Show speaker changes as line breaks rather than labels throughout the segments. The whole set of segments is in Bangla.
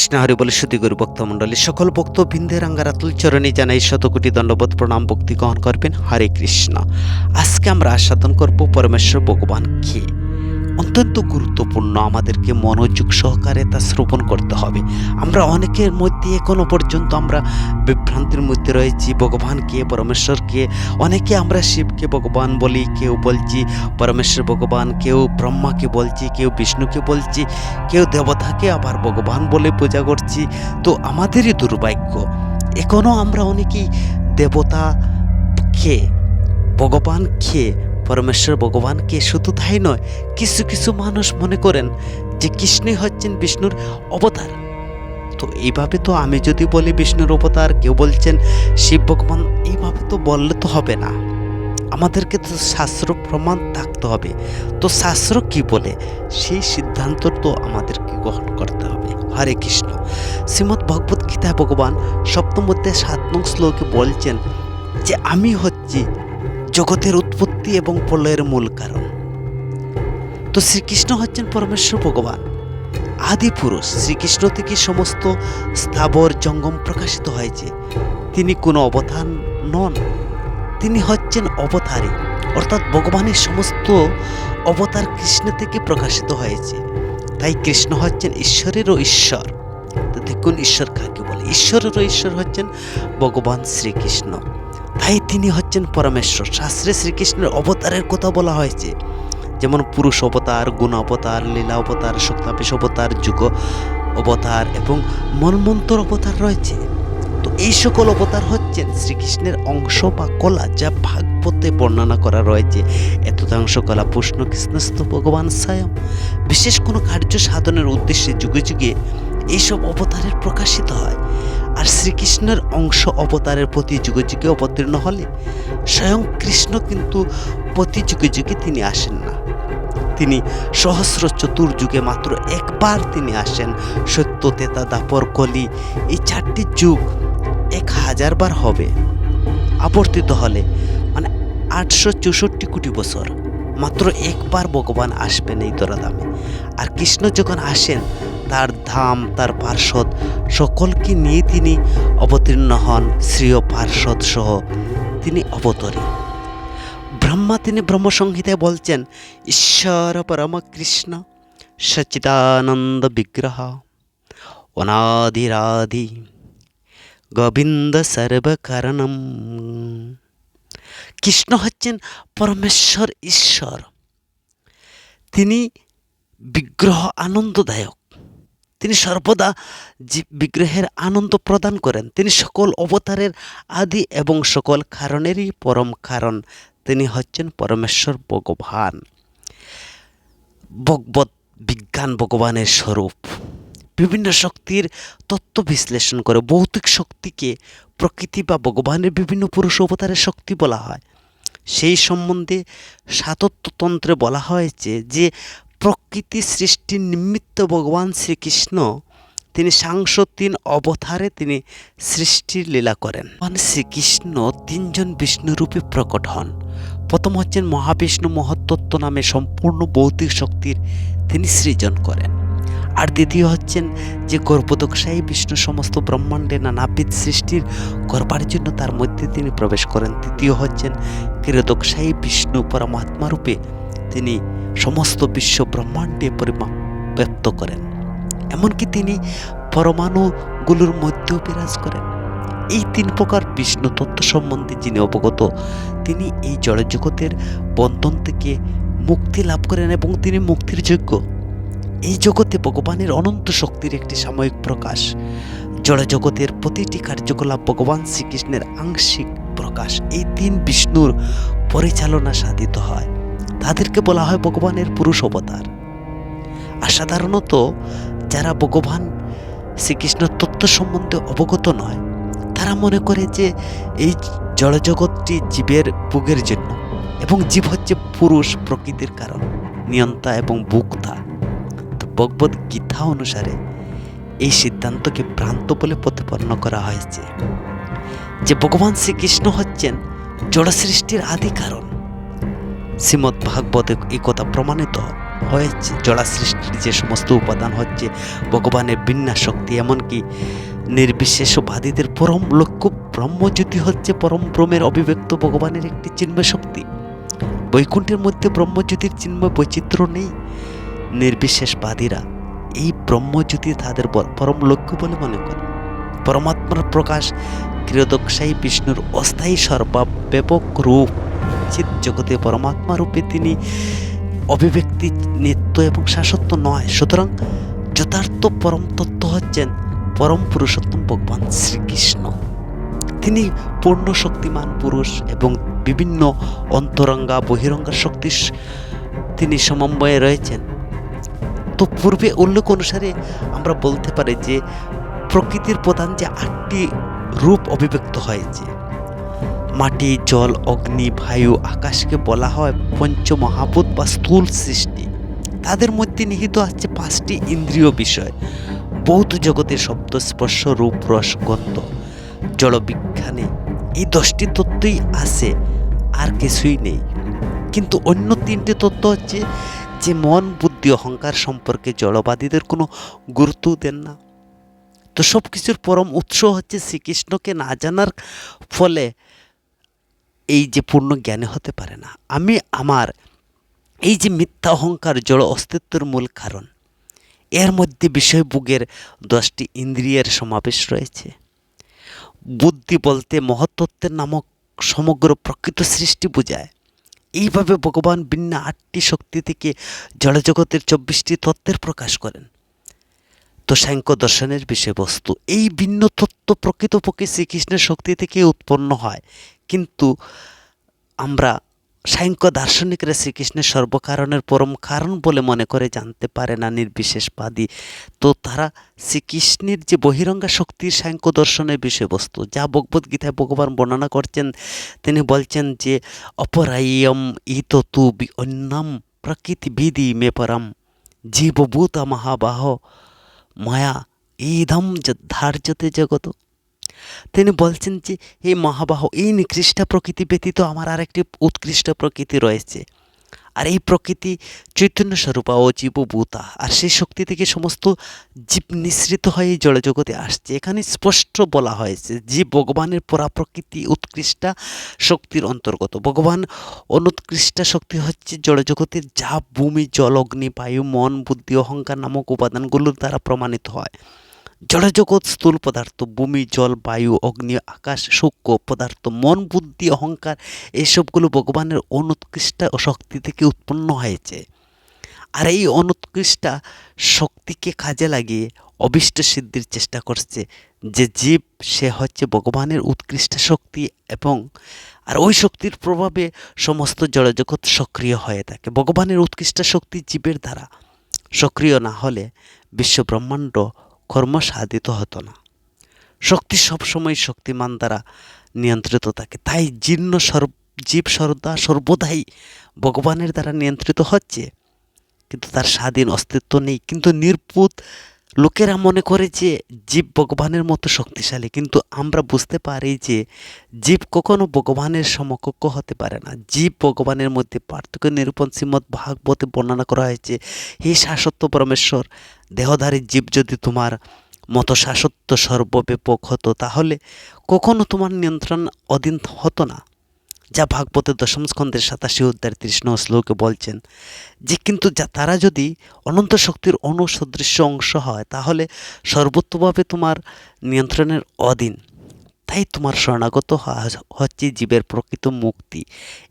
কৃষ্ণ হরি বলে শ্রুতি গুরু ভক্তমণ্ডলী সকল ভক্তবৃন্দের আঙ্গারাতুল চরণে জানাই শতকোটি দণ্ডবোধ প্রণাম ভক্তি গ্রহণ করবেন। হরে কৃষ্ণ। আজকে আমরা আস্বাদন করব পরমেশ্বর ভগবান কে। অত্যন্ত গুরুত্বপূর্ণ, আমাদেরকে মনোযোগ সহকারে তা শ্রবণ করতে হবে। আমরা অনেকের মধ্যে এখনো পর্যন্ত আমরা বিভ্রান্তির মধ্যে রয়েছি। ভগবান কে, পরমেশ্বর কে। অনেকে আমরা শিবকে ভগবান বলি, কেউ বলছি পরমেশ্বর ভগবান, কেউ ব্রহ্মাকে বলছি, কেউ বিষ্ণুকে বলছি, কেউ দেবতাকে আবার ভগবান বলে পূজা করছি। তো আমাদেরই দুর্ভাগ্য, এখনও আমরা অনেকেই দেবতা কে, ভগবান কে, পরমেশ্বর ভগবানকে। শুধু তাই নয়, কিছু কিছু মানুষ মনে করেন যে কৃষ্ণই হচ্ছেন বিষ্ণুর অবতার। তো এইভাবে তো আমি যদি বলি বিষ্ণুর অবতার, কেউ বলছেন শিব ভগবান, এইভাবে তো বললে তো হবে না। আমাদেরকে তো শাস্ত্র প্রমাণ থাকতে হবে। তো শাস্ত্র কি বলে সেই সিদ্ধান্ত তো আমাদেরকে গ্রহণ করতে হবে। হরে কৃষ্ণ। শ্রীমদ্ ভগবত গীতায় ভগবান সপ্তম অধ্যায় 7 নং শ্লোকে বলছেন যে আমি হচ্ছি জগতের উৎপত্তি এবং প্রলয়ের মূল কারণ। তো শ্রীকৃষ্ণ হচ্ছেন পরমেশ্বর ভগবান, আদি পুরুষ। শ্রীকৃষ্ণ থেকে সমস্ত স্থাবর জঙ্গম প্রকাশিত হয়েছে। তিনি কোনো অবতার নন, তিনি হচ্ছেন অবতারী, অর্থাৎ ভগবানের সমস্ত অবতার কৃষ্ণ থেকে প্রকাশিত হয়েছে। তাই কৃষ্ণ হচ্ছেন ঈশ্বরেরও ঈশ্বর। তো দেখুন, ঈশ্বর কাকে বলে? ঈশ্বরেরও ঈশ্বর হচ্ছেন ভগবান শ্রীকৃষ্ণ। তাই তিনি হচ্ছেন পরমেশ্বর। শাস্ত্রে শ্রীকৃষ্ণের অবতারের কথা বলা হয়েছে, যেমন পুরুষ অবতার, গুণ অবতার, লীলা অবতার, শক্তাবেশ অবতার, যুগ অবতার এবং মন্বন্তর অবতার রয়েছে। তো এই সকল অবতার হচ্ছেন শ্রীকৃষ্ণের অংশ বা কলা, যা ভাগবতে বর্ণনা করা রয়েছে। এতদাংশ কলা পুষ্ণ কৃষ্ণস্থ ভগবান স্বয়ং। বিশেষ কোনো কার্য সাধনের উদ্দেশ্যে যুগে যুগে এইসব অবতারের প্রকাশিত হয়। আর শ্রীকৃষ্ণের অংশ অবতারের প্রতি যুগে যুগে অবতীর্ণ হলে স্বয়ং কৃষ্ণ কিন্তু প্রতি যুগে যুগে তিনি আসেন না। তিনি সহস্র চতুর্যুগে মাত্র একবার তিনি আসেন। সত্য, তেতা, দাপর, কলি, এই 4টি যুগ 1000 বার হবে আবর্তিত হলে, মানে 864 কোটি বছর মাত্র একবার ভগবান আসবেন এই ধরাধামে। আর কৃষ্ণ যখন আসেন, তার ধাম, তার পার্ষদ সকলকে নিয়ে তিনি অবতীর্ণ হন। শ্রীয় পার্ষদ সহ তিনি অবতরী। ব্রহ্মা তিনি ব্রহ্মসংহিতায় বলছেন, ঈশ্বর পরম কৃষ্ণ সচ্চিদানন্দ বিগ্রহ অনাদিরাদি গোবিন্দ সর্বকারণম। কৃষ্ণ হচ্ছেন পরমেশ্বর ঈশ্বর। তিনি বিগ্রহ আনন্দদায়ক। তিনি সর্বদা বিগ্রহের আনন্দ প্রদান করেন। তিনি সকল অবতারের আদি এবং সকল কারণেরই পরম কারণ। তিনি হচ্ছেন পরমেশ্বর ভগবান। ভগবত বিজ্ঞান ভগবানের স্বরূপ। বিভিন্ন শক্তির তত্ত্ব বিশ্লেষণ করে ভৌতিক শক্তিকে প্রকৃতি বা ভগবানের বিভিন্ন পুরুষ অবতারের শক্তি বলা হয়। সেই সম্বন্ধে সাতত্বতন্ত্রে বলা হয়েছে যে প্রকৃতি সৃষ্টির নিমিত্ত ভগবান শ্রীকৃষ্ণ তিনি সাংস 3 অবতারে তিনি সৃষ্টির লীলা করেন। ভগবান শ্রীকৃষ্ণ 3 জন বিষ্ণুরূপে প্রকট হন। প্রথম হচ্ছেন মহাবিষ্ণু, মহত্তত্ত্ব নামে সম্পূর্ণ ভৌতিক শক্তির তিনি সৃজন করেন। আর দ্বিতীয় হচ্ছেন যে গর্ভোদকশায়ী বিষ্ণু সমস্ত ব্রহ্মাণ্ডে নানাবিধ সৃষ্টির করবার জন্য তার মধ্যে তিনি প্রবেশ করেন। তৃতীয় হচ্ছেন ক্ষীরোদকশায়ী বিষ্ণু পরমাত্মা রূপে তিনি সমস্ত বিশ্ব ব্রহ্মাণ্ডে পরিব্যাপ্ত করেন। এমনকি তিনি পরমাণুগুলোর মধ্যেও বিরাজ করেন। এই 3 প্রকার বিষ্ণু তত্ত্ব সম্বন্ধে যিনি অবগত, তিনি এই জড়জগতের বন্ধন থেকে মুক্তি লাভ করেন এবং তিনি মুক্তির যোগ্য। এই জগতে ভগবানের অনন্ত শক্তির একটি সাময়িক প্রকাশ। জড়জগতের প্রতিটি কার্যকলাপ ভগবান শ্রীকৃষ্ণের আংশিক প্রকাশ। এই 3 বিষ্ণুর পরিচালনা সাধিত হয়। তাদেরকে বলা হয় ভগবানের পুরুষ অবতার। আর সাধারণত যারা ভগবান শ্রীকৃষ্ণের তত্ত্ব সম্বন্ধে অবগত নয়, তারা মনে করে যে এই জড়জগৎটি জীবের ভোগের জন্য এবং জীব হচ্ছে পুরুষ প্রকৃতির কারণ, নিয়ন্তা এবং ভোক্তা। তো ভগবত গীতা অনুসারে এই সিদ্ধান্তকে ভ্রান্ত বলে প্রতিপন্ন করা হয়েছে যে ভগবান শ্রীকৃষ্ণ হচ্ছেন জড় সৃষ্টির আদি কারণ। শ্রীমদ্ ভাগবতে এই কথা প্রমাণিত। হয়েছে। জড়া সৃষ্টির যে সমস্ত উপাদান হচ্ছে ভগবানের বিন্যাস শক্তি, এমনকি নির্বিশেষবাদীদের পরম লক্ষ্য ব্রহ্মজ্যোতি হচ্ছে পরম ব্রহ্মের অভিব্যক্ত ভগবানের একটি চিন্ময় শক্তি। বৈকুণ্ঠের মধ্যে ব্রহ্মজ্যোতির চিন্ময় বৈচিত্র্য নেই। নির্বিশেষবাদীরা এই ব্রহ্মজ্যোতি তাদের পরম লক্ষ্য বলে মনে করে। পরমাত্মার প্রকাশ ক্রিয়োদকশায়ী বিষ্ণুর অস্থায়ী সর্বাব্যাপক রূপ চিৎ জগতে পরমাত্মা রূপে তিনি অভিব্যক্তি, নিত্য এবং শাশ্বত নয়। সুতরাং যথার্থ পরম তত্ত্ব হচ্ছেন পরম পুরুষোত্তম ভগবান শ্রীকৃষ্ণ। তিনি পূর্ণ শক্তিমান পুরুষ এবং বিভিন্ন অন্তরঙ্গা বহিরঙ্গা শক্তি তিনি সমন্বয়ে রয়েছেন। তো পূর্বে উল্লেখ অনুসারে আমরা বলতে পারি যে প্রকৃতির প্রধান যে 8টি রূপ অভিব্যক্ত হয়েছে, মাটি, জল, অগ্নি, বায়ু, আকাশকে বলা হয় পঞ্চমহাভূত বা স্থূল সৃষ্টি। তাদের মধ্যে নিহিত আছে 5টি ইন্দ্রিয় বিষয়। বৌদ্ধ জগতের শব্দ, স্পর্শ, রূপ, রস, গন্ধ। জড়বিজ্ঞানে এই 10টি তত্ত্বই আছে, আর কিছুই নেই। কিন্তু অন্য 3টি তত্ত্ব হচ্ছে যে মন, বুদ্ধি, অহংকার সম্পর্কে জড়বাদীদের কোনো গুরুত্ব দেন না। তো সব কিছুর পরম উৎস হচ্ছে শ্রীকৃষ্ণকে না জানার ফলে এই যে পূর্ণ জ্ঞানে হতে পারে না। আমি আমার এই যে মিথ্যা অহংকার জড় অস্তিত্বের মূল কারণ। এর মধ্যে বিষয়ভোগের 10টি ইন্দ্রিয়ের সমাবেশ রয়েছে। বুদ্ধি বলতে মহত্তত্ত্বের নামক সমগ্র প্রকৃত সৃষ্টি বোঝায়। এইভাবে ভগবান ভিন্ন 8টি শক্তি থেকে জড়জগতের 24টি তত্ত্বের প্রকাশ করেন। তো সাংখ্য দর্শনের বিষয়বস্তু এই ভিন্ন তত্ত্ব প্রকৃতপক্ষে শ্রীকৃষ্ণের শক্তি থেকে উৎপন্ন হয়, কিন্তু আমরা সাংখ্য দার্শনিকরা শ্রীকৃষ্ণের সর্বকারণের পরম কারণ বলে মনে করে জানতে পারে না নির্বিশেষবাদী। তো তারা শ্রীকৃষ্ণের যে বহিরঙ্গা শক্তির সাংখ্য দর্শনের বিষয়বস্তু, যা ভগবদ্গীতায় ভগবান বর্ণনা করছেন, তিনি বলছেন যে অপরায়ম ইত তু অন্যম প্রকৃতিবিধি মে পরম জীবভূত মহাবাহ মায়া ইদম ধার্যতে জগত। তিনি বলছেন যে এই মহাবাহ, এই নিকৃষ্ট প্রকৃতি ব্যতীত আমার আরেকটি উৎকৃষ্ট প্রকৃতি রয়েছে, আর এই প্রকৃতি চৈতন্য স্বরূপা ও জীবভূতা, আর সেই শক্তি থেকে সমস্ত জীব নিঃসৃত হয়ে এই জড়জগতে আসছে। এখানে স্পষ্ট বলা হয়েছে জীব ভগবানের পরাপ্রকৃতি উৎকৃষ্টা শক্তির অন্তর্গত। ভগবান অনুৎকৃষ্টা শক্তি হচ্ছে জড়জগতের যা ভূমি, জল, অগ্নি, বায়ু, মন, বুদ্ধি, অহংকার নামক উপাদানগুলোর দ্বারা প্রমাণিত হয়। জড়জগৎ স্থূল পদার্থ, ভূমি, জল, বায়ু, অগ্নি, আকাশ, সূক্ষ্ম পদার্থ, মন, বুদ্ধি, অহংকার, এইসবগুলো ভগবানের অনুৎকৃষ্টা শক্তি থেকে উৎপন্ন হয়েছে। আর এই অনুৎকৃষ্টা শক্তিকে কাজে লাগিয়ে অভীষ্ট সিদ্ধির চেষ্টা করছে যে জীব, সে হচ্ছে ভগবানের উৎকৃষ্ট শক্তি, এবং আর ওই শক্তির প্রভাবে সমস্ত জড়জগৎ সক্রিয় হয়ে থাকে। ভগবানের উৎকৃষ্ট শক্তি জীবের দ্বারা সক্রিয় না হলে বিশ্ব ব্রহ্মাণ্ড কর্ম সাধিত হতো না। শক্তি সবসময় শক্তিমান দ্বারা নিয়ন্ত্রিত থাকে, তাই জীব সর্বদাই ভগবানের দ্বারা নিয়ন্ত্রিত হচ্ছে, কিন্তু তার স্বাধীন অস্তিত্ব নেই। কিন্তু নির্বোধ লোকেরা মনে করে যে জীব ভগবানের মতো শক্তিশালী, কিন্তু আমরা বুঝতে পারি যে জীব কখনো ভগবানের সমকক্ষ হতে পারে না। জীব ভগবানের মধ্যে পার্থক্য নিরূপণ শ্রীমদ্ ভাগবতে বর্ণনা করা হয়েছে, হে শাশ্বত পরমেশ্বর, দেহধারী জীব যদি তোমার মতো শাশ্বত সর্বব্যাপক হতো তাহলে কখনো তোমার নিয়ন্ত্রণ অধীন হতো না। যা ভাগবতের 10ম স্কন্ধের 87 অধ্যায়ের 30 শ্লোকে বলছেন যে কিন্তু তারা যদি অনন্ত শক্তির অনুসদৃশ্য অংশ হয় তাহলে সর্বত্রভাবে তোমার নিয়ন্ত্রণের অধীন। তাই তোমার শরণাগত হচ্ছে জীবের প্রকৃত মুক্তি।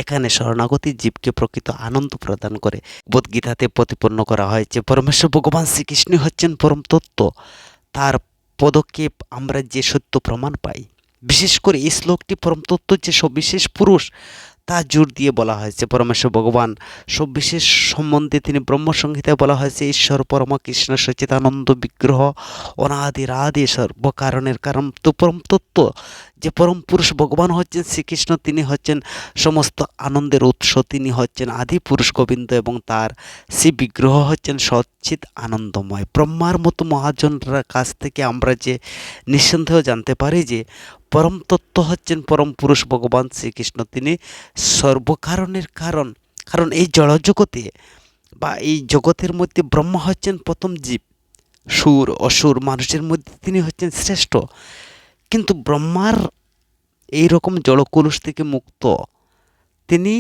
এখানে শরণাগতি জীবকে প্রকৃত আনন্দ প্রদান করে। ভগবদ্গীতাতে প্রতিপন্ন করা হয়েছে পরমেশ্বর ভগবান শ্রীকৃষ্ণ হচ্ছেন পরম তত্ত্ব। তার পদক্ষেপ আমরা যে সত্য প্রমাণ পাই। বিশেষ করে এই শ্লোকটি পরম তত্ত্ব যে সবিশেষ পুরুষ তা জোর দিয়ে বলা হয়েছে। পরমেশ্বর ভগবান সবিশেষ সম্বন্ধে তিনি ব্রহ্মসংহিতায় বলা হয়েছে ঈশ্বর পরম কৃষ্ণ সচিতানন্দ বিগ্রহ অনাদিরাদি সর্বকারণের কারণ। তো পরম তত্ত্ব যে পরম পুরুষ ভগবান হচ্ছেন শ্রীকৃষ্ণ, তিনি হচ্ছেন সমস্ত আনন্দের উৎস, তিনি হচ্ছেন আদি পুরুষ গোবিন্দ, এবং তার সেই বিগ্রহ হচ্ছেন সচ্চিত আনন্দময়। ব্রহ্মার মতো মহাজনরা কাছ থেকে আমরা যে নিঃসন্দেহ জানতে পারি যে পরম তত্ত্ব হচ্ছেন পরম পুরুষ ভগবান শ্রীকৃষ্ণ, তিনি সর্বকারণের কারণ। কারণ এই জড়জগতে বা এই জগতের মধ্যে ব্রহ্মা হচ্ছেন প্রথম জীব, সুর অসুর মানুষের মধ্যে তিনি হচ্ছেন শ্রেষ্ঠ। কিন্তু ব্রহ্মার এই রকম জড়কলুষ থেকে মুক্ত তিনি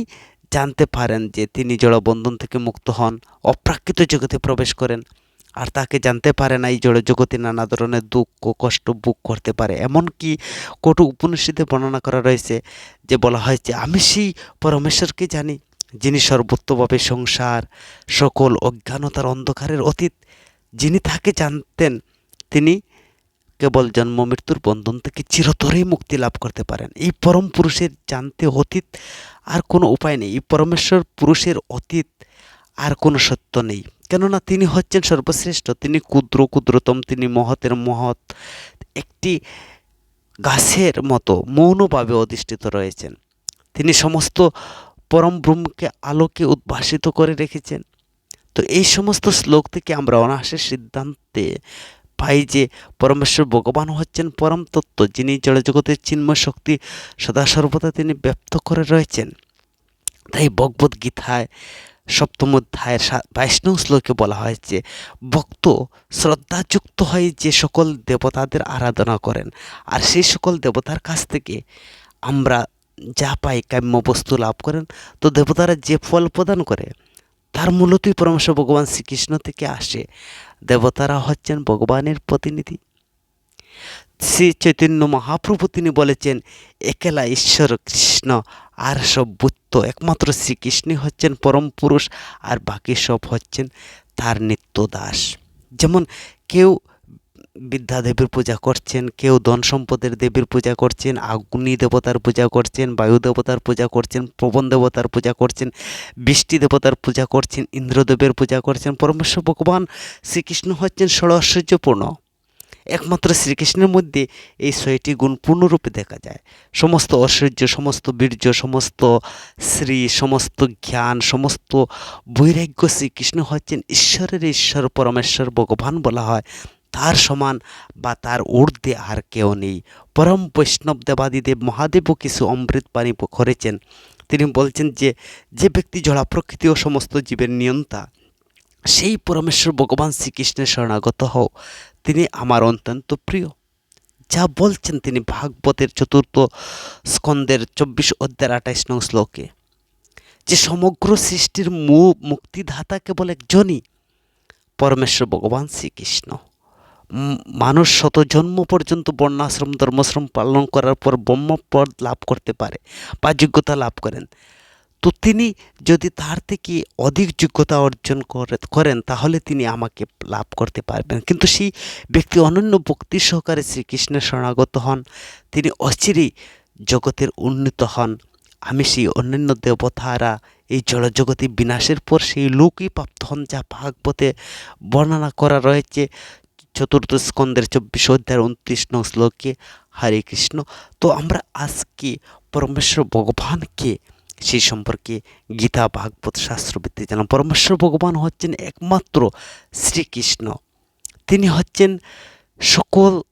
জানতে পারেন যে তিনি জড়বন্ধন থেকে মুক্ত হন, অপ্রাকৃত জগতে প্রবেশ করেন। আর তাকে জানতে পারে না এই জড় জগতে নানা ধরনের দুঃখ কষ্ট ভোগ করতে পারে। এমনকি কটু উপনিষদে বর্ণনা করা রয়েছে যে বলা হয়েছে আমি সেই পরমেশ্বরকে জানি যিনি সর্বত্রভাবে সংসার সকল অজ্ঞানতার অন্ধকারের অতীত। যিনি তাকে জানতেন তিনি কেবল জন্ম মৃত্যুর বন্ধন থেকে চিরতরেই মুক্তি লাভ করতে পারেন। এই পরম পুরুষের জানতে অতীত আর কোনো উপায় নেই। এই পরমেশ্বর পুরুষের অতীত আর কোনো সত্য নেই, কেননা তিনি হচ্ছেন সর্বশ্রেষ্ঠ। তিনি ক্ষুদ্র ক্ষুদ্রতম, তিনি মহতের মহৎ। একটি গাছের মতো মৌনভাবে অধিষ্ঠিত রয়েছেন। তিনি সমস্ত পরম ব্রহ্মকে আলোকে উদ্ভাসিত করে রেখেছেন। তো এই সমস্ত শ্লোক থেকে আমরা অনায়াসে সিদ্ধান্তে পাই যে পরমেশ্বর ভগবান হচ্ছেন পরম তত্ত্ব, যিনি জড়জগতের চিন্ময় শক্তি সদা সর্বদা তিনি ব্যক্ত করে রয়েছেন। তাই ভগবদ গীতায় সপ্তম অধ্যায়ের 22নং শ্লোকে বলা হয়েছে ভক্ত শ্রদ্ধাযুক্ত হয়ে যে সকল দেবতাদের আরাধনা করেন, আর সেই সকল দেবতার কাছ থেকে আমরা যা পাই কাম্য বস্তু লাভ করেন, তো দেবতারা যে ফল প্রদান করে তার মূলতই পরমেশ্বর ভগবান শ্রীকৃষ্ণ থেকে আসে। দেবতারা হচ্ছেন ভগবানের প্রতিনিধি। শ্রী চৈতন্য মহাপ্রভু তিনি বলেছেন একেলা ঈশ্বর কৃষ্ণ, আর সব বুদ্ধ একমাত্র শ্রীকৃষ্ণই হচ্ছেন পরম পুরুষ, আর বাকি সব হচ্ছেন তার নিত্য দাস। যেমন কেউ বিদ্যাদেবীর পূজা করছেন, কেউ ধন সম্পদের দেবীর পূজা করছেন, অগ্নি দেবতার পূজা করছেন, বায়ু দেবতার পূজা করছেন, পবন দেবতার পূজা করছেন, বৃষ্টি দেবতার পূজা করছেন, ইন্দ্রদেবের পূজা করছেন। পরমেশ্বর ভগবান শ্রীকৃষ্ণ হচ্ছেন ষড়ঐশ্বর্যপূর্ণ। একমাত্র শ্রীকৃষ্ণের মধ্যে এই 6টি গুণ পূর্ণরূপে দেখা যায়। সমস্ত ঐশ্বর্য, সমস্ত বীর্য, সমস্ত শ্রী, সমস্ত জ্ঞান, সমস্ত বৈরাগ্য শ্রীকৃষ্ণ হচ্ছেন ঈশ্বরের ঈশ্বর পরমেশ্বর ভগবান বলা হয়। তার সমান বা তার ঊর্ধ্বে আর কেউ নেই। পরম বৈষ্ণব দেবাদিদেব মহাদেবও কিছু অমৃত বাণী করেছেন। তিনি বলছেন যে যে ব্যক্তি জড়া প্রকৃতি ও সমস্ত জীবের নিয়ন্তা, সেই পরমেশ্বর ভগবান শ্রীকৃষ্ণের শরণাগত হও, তিনি আমার অত্যন্ত প্রিয়। যা বলছেন তিনি ভাগবতের 4th স্কন্দের 24 অধ্যায়ের 28নং শ্লোকে, যে সমগ্র সৃষ্টির মুক্তিদাতা কেবল একজনই, পরমেশ্বর ভগবান শ্রীকৃষ্ণ। মানুষ শত জন্ম পর্যন্ত বর্ণাশ্রম ধর্মাশ্রম পালন করার পর ব্রহ্মপদ লাভ করতে পারে বা যোগ্যতা লাভ করেন। তো তিনি যদি তার থেকে অধিক যোগ্যতা অর্জন করেন তাহলে তিনি আমাকে লাভ করতে পারবেন। কিন্তু সেই ব্যক্তি অনন্য ভক্তি সহকারে শ্রীকৃষ্ণের শরণাগত হন, তিনি অচিরেই জগতের উন্নীত হন। আমি সেই অন্যান্য দেবতারা এই জড়জগতে বিনাশের পর সেই লোকই প্রাপ্ত হন, যা ভাগবতে বর্ণনা করা রয়েছে 4th স্কন্দের 24 অধ্যায়ের 29নং শ্লোকে। হরে কৃষ্ণ। তো আমরা আজকে পরমেশ্বর ভগবানকে সেই সম্পর্কে গীতা ভাগবত শাস্ত্রভিত্তিক জানলাম। পরমেশ্বর ভগবান হচ্ছেন একমাত্র শ্রীকৃষ্ণ। তিনি হচ্ছেন সকলের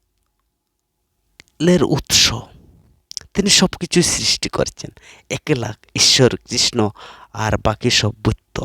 উৎস। তিনি সব কিছুই সৃষ্টি করছেন। একেলা ঈশ্বর কৃষ্ণ, আর বাকি সব বুদ্ধ।